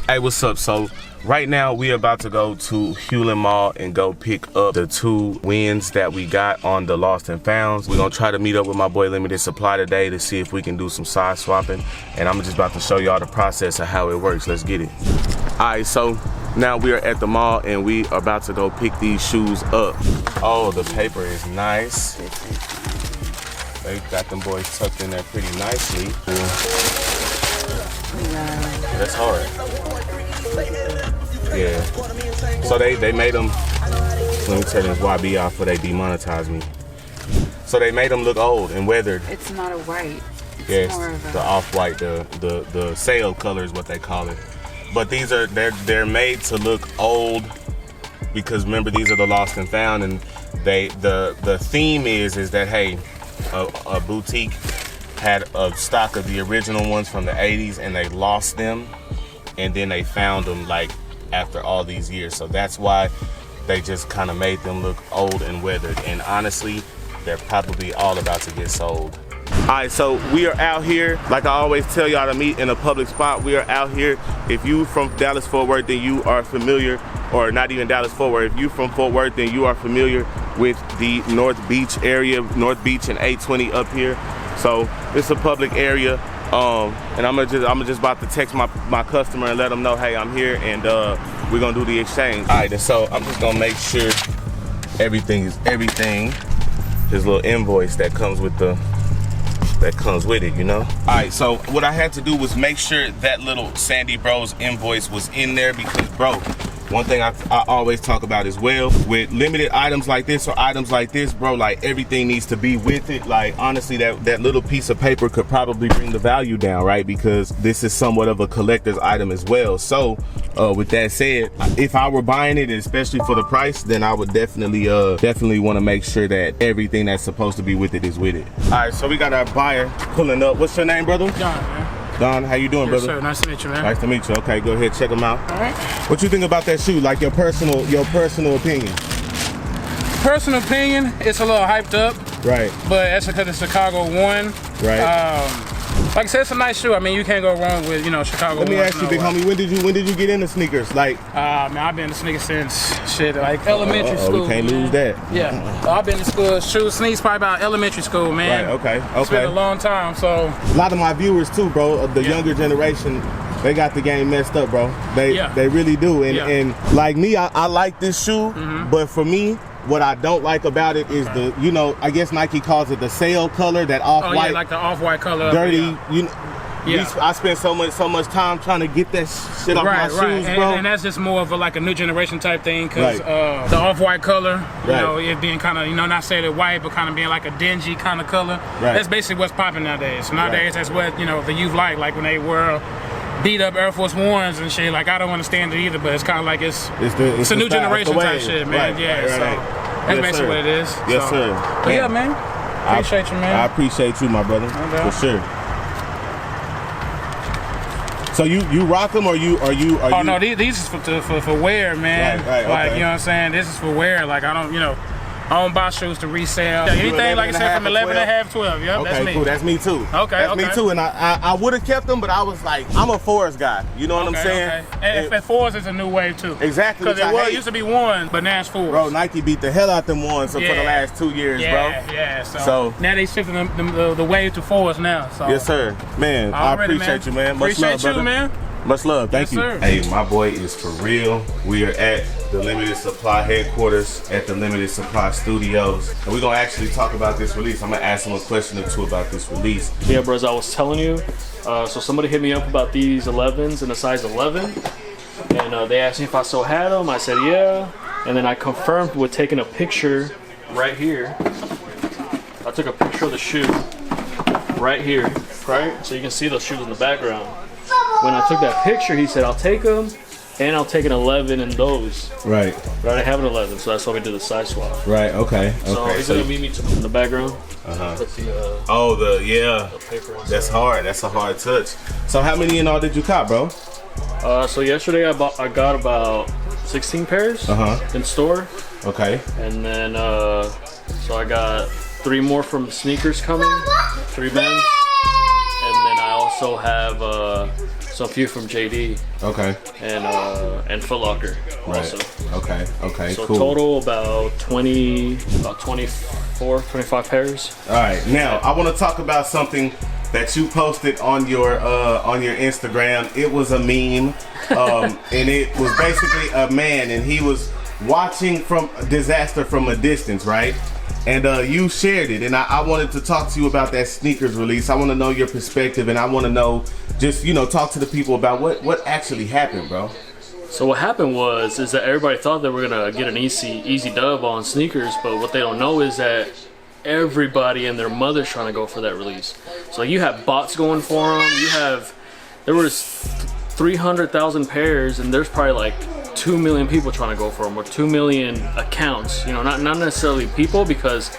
Hey, what's up? So right now we about to go to Hewlin Mall and go pick up the 2 wins that we got on the lost and founds. We're gonna try to meet up with my boy Limited Supply today to see if we can do some size swapping, and I'm just about to show y'all the process of how it works. Let's get it. All right, so now we are at the mall and we are about to go pick these shoes up. Oh, the paper is nice. They got them boys tucked in there pretty nicely. That's hard. Yeah. So they made them, let me turn this YB off before they demonetize me. So they made them look old and weathered. It's not a white. It's more of the off-white, the sale color is what they call it. But these are, they're made to look old because remember these are the lost and found, and the theme is that hey, a boutique had a stock of the original ones from the 80s and they lost them and then they found them like after all these years. So that's why they just kind of made them look old and weathered. And honestly, they're probably all about to get sold. All right, so we are out here. Like I always tell y'all to meet in a public spot. We are out here. If you from Dallas-Fort Worth, then you are familiar, or not even Dallas-Fort Worth. If you from Fort Worth, then you are familiar with the North Beach area, North Beach and 820 up here. So it's a public area, and I'm just about to text my customer and let them know, hey, I'm here, and we're gonna do the exchange. All right, and so I'm just gonna make sure everything is everything. His little invoice that comes with it, you know? All right, so what I had to do was make sure that little Sandy Bros invoice was in there because, bro, one thing I always talk about as well, with limited items like this or items like this, bro, like everything needs to be with it. Like honestly, that little piece of paper could probably bring the value down, right? Because this is somewhat of a collector's item as well. So with that said, if I were buying it, especially for the price, then I would definitely want to make sure that everything that's supposed to be with it is with it. All right, so we got our buyer pulling up. What's your name, brother? John, man. Don, how you doing, yes, brother? Sir. Nice to meet you, man. Nice to meet you. Okay, go ahead, check them out. All right. What you think about that shoe? Like your personal opinion? Personal opinion, it's a little hyped up. Right. But that's because it's Chicago 1. Right. Like I said, it's a nice shoe. I mean, you can't go wrong with, you know, Chicago 1. Let me ask you, big homie, when did you get into sneakers? Like, man, I've been into sneakers since shit, like elementary school. We can't lose that. Yeah. I've been in school, sneakers probably about elementary school, man. Right, okay. It's been a long time, so. A lot of my viewers too, bro, of the younger generation, they got the game messed up, bro. They really do. And like me, I like this shoe, but for me, what I don't like about it is the, you know, I guess Nike calls it the sale color, that off-white. Oh, yeah, like the off-white color. Dirty, you know. Yeah. I spent so much time trying to get that shit off my shoes, bro. And that's just more of like a new generation type thing, because the off-white color, you know, it being kind of, you know, not saying it white, but kind of being like a dingy kind of color. Right. That's basically what's popping nowadays. So nowadays, that's what, you know, the youth like when they wear beat up Air Force Ones and shit. Like, I don't understand it either, but it's kind of like it's a new generation type shit, man. Right, so that's basically what it is. Yes, sir. But yeah, man. Appreciate you, man. I appreciate you, my brother, for sure. So you rock them, or you? Oh no, these is for wear, man. Right, like, okay. you know what I'm saying? This is for wear. Like, I don't buy shoes to resell. Anything, like I said, from 11 and a half, 12. Yep, okay, that's me. Cool. That's me too. Okay, that's me too. And I would have kept them, but I was like, I'm a Forest guy. You know what I'm saying? Okay. And fours is a new wave too. Exactly. Because it used to be one, but now it's fours. Bro, Nike beat the hell out them ones for the last 2 years, bro. Yeah. So now they shifting the wave to fours now. So. Yes, sir. Man, I appreciate you, man. Much love, brother. Man. Much love. Thank you. Sir. Hey, my boy is for real. We are at the Limited Supply headquarters at the Limited Supply Studios. And we're going to actually talk about this release. I'm going to ask him a question or two about this release. Yeah, bros, I was telling you. So somebody hit me up about these 11s in a size 11. And they asked me if I still had them. I said, yeah. And then I confirmed with taking a picture right here. I took a picture of the shoe right here, right? So you can see those shoes in the background. When I took that picture, he said, I'll take them, and I'll take an 11 in those. Right. But I didn't have an 11, so that's why we did the size swap. Right, okay. So he's going to meet me in the background. Put the paper inside. That's hard. That's a hard touch. So how many in all did you cop, bro? So yesterday I got about 16 pairs in store. Okay. And then, so I got 3 more from sneakers coming, 3 bands. And then I also have So a few from JD. Okay. And Foot Locker also. Right. Okay. So cool. total about 24, 25 pairs. All right. Now I want to talk about something that you posted on your Instagram. It was a meme, and it was basically a man, and he was watching from disaster from a distance, right? And you shared it, and I wanted to talk to you about that sneakers release. I want to know your perspective, and I want to know, just talk to the people about what actually happened, bro. So what happened is that everybody thought they were gonna get an easy dub on sneakers, but what they don't know is that everybody and their mother's trying to go for that release. So you have bots going for them. There was 300,000 pairs, and there's probably like 2 million people trying to go for them, or 2 million accounts. Not necessarily people, because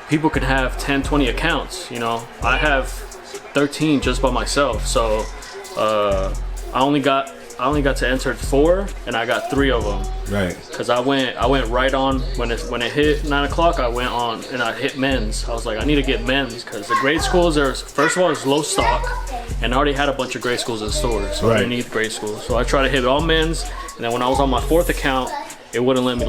people can have 10, 20 accounts. I have 13 just by myself. So I only got to enter 4, and I got 3 of them. Right. Because I went right on when it hit 9 o'clock. I went on and I hit men's. I was like, I need to get men's, because the grade schools first of all, it's low stock, and I already had a bunch of grade schools in stores, so I didn't need grade schools. So I tried to hit all men's, and then when I was on my 4th account, it wouldn't let me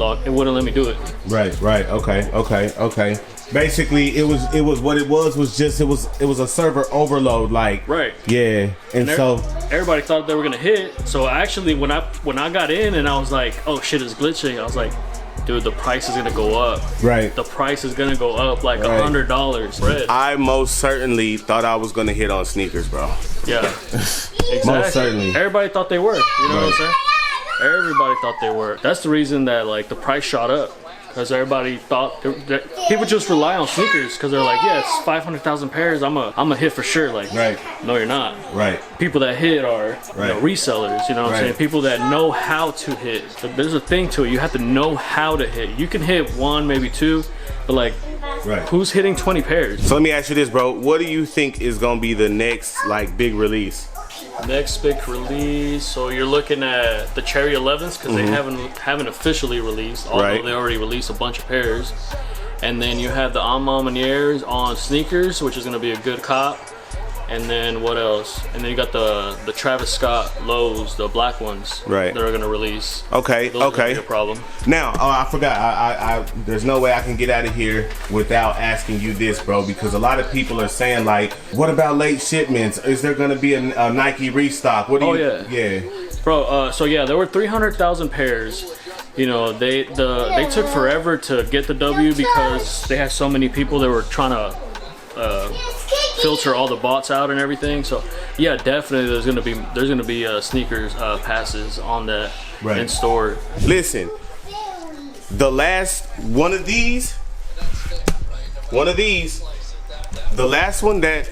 do it. Right. Okay. Basically, it was what it was just it was a server overload, like. Right. Yeah. And so everybody thought they were gonna hit. So actually, when I got in and I was like, oh shit, it's glitching, I was like, dude, the price is gonna go up. Right. The price is gonna go up like $100. I most certainly thought I was gonna hit on sneakers, bro. Yeah. Exactly. Most certainly. Everybody thought they were. You know what I'm saying? Everybody thought they were. That's the reason that like the price shot up. Because everybody thought that people just rely on sneakers because they're like, yeah, it's 500,000 pairs. I'm a hit for sure. Like, no, you're not. Right. People that hit are resellers. You know what I'm saying? People that know how to hit. But there's a thing to it. You have to know how to hit. You can hit 1, maybe 2, but like, who's hitting 20 pairs? So let me ask you this, bro. What do you think is gonna be the next like big release? Next big release, so you're looking at the Cherry 11s, because they haven't officially released, although they already released a bunch of pairs. And then you have the Amaniers on sneakers, which is going to be a good cop. And then what else? And then you got the Travis Scott lows, the black ones, that are going to release. Okay. Those are gonna be a problem. Now, I forgot. I there's no way I can get out of here without asking you this, bro, because a lot of people are saying like, what about late shipments? Is there going to be a Nike restock? What do you? Yeah. Bro, so yeah, there were 300,000 pairs. They took forever to get the W because they had so many people that were trying to filter all the bots out and everything. So yeah, definitely there's gonna be sneakers passes on that in store. Listen, the last one of these, the last one that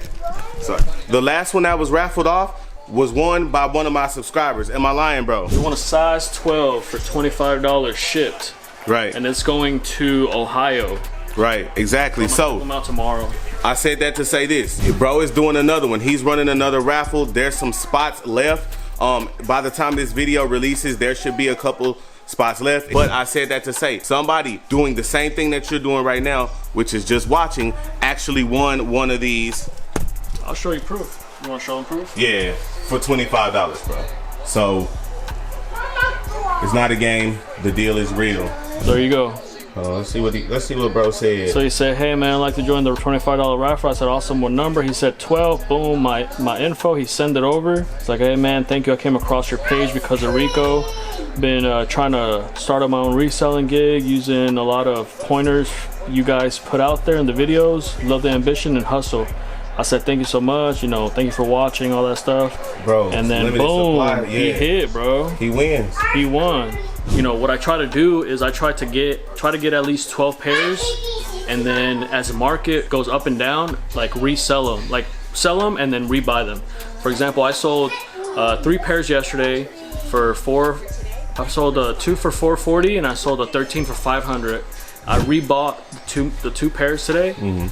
was raffled off was won by one of my subscribers. Am I lying, bro? We want a size 12 for $25 shipped. Right. And it's going to Ohio. Right, exactly. So come out tomorrow. I said that to say this. Bro is doing another one. He's running another raffle. There's some spots left. By the time this video releases, there should be a couple spots left. But I said that to say somebody doing the same thing that you're doing right now, which is just watching, actually won one of these. I'll show you proof. You want to show them proof? Yeah, for $25, bro. So it's not a game. The deal is real. There you go. Let's see what bro said. So he said, hey man, I'd like to join the $25 raffle. I said, awesome, what number? He said 12. Boom, my info. He sent it over. It's like, hey man, thank you. I came across your page because of Rico. Been trying to start up my own reselling gig using a lot of pointers you guys put out there in the videos. Love the ambition and hustle. I said, thank you so much. Thank you for watching, all that stuff. Bro, and then boom, he hit, bro. He wins. He won. What I try to do is I try to get at least 12 pairs, and then as the market goes up and down, like resell them, like sell them and then rebuy them. For example, I sold 3 pairs yesterday for I sold 2 for $440, and I sold 13 for $500. I rebought the two pairs today.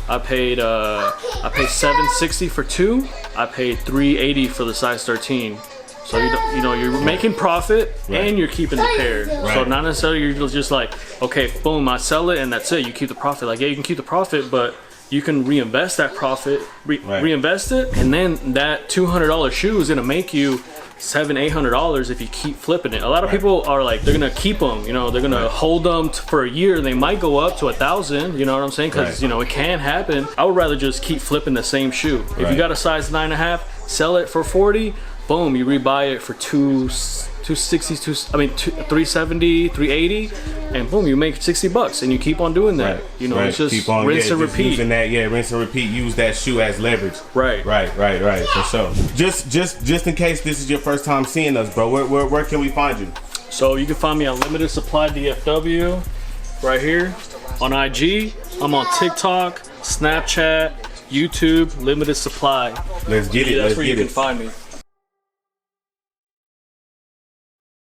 I paid $760 for 2. I paid $380 for the size 13. So you're making profit and you're keeping the pair. So not necessarily you're just like, okay, boom, I sell it and that's it. You keep the profit. Like, yeah, you can keep the profit, but you can reinvest that profit, reinvest it, and then that $200 shoe is gonna make you $700-800 if you keep flipping it. A lot of people are like, they're gonna keep them, you know, they're gonna hold them for a year. They might go up to 1,000, you know what I'm saying? Because you know, it can happen. I would rather just keep flipping the same shoe. If you got a size 9.5, sell it for 40, boom, you rebuy it for 260, 370, 380, and boom, you make 60 bucks, and you keep on doing that. You know, it's just keep on, rinse and repeat. Using that, rinse and repeat. Use that shoe as leverage. Right, for sure. Just in case this is your first time seeing us, bro, where can we find you? So you can find me on Limited Supply DFW, right here on IG. I'm on TikTok, Snapchat, YouTube, Limited Supply. Let's get it. That's where you can find me.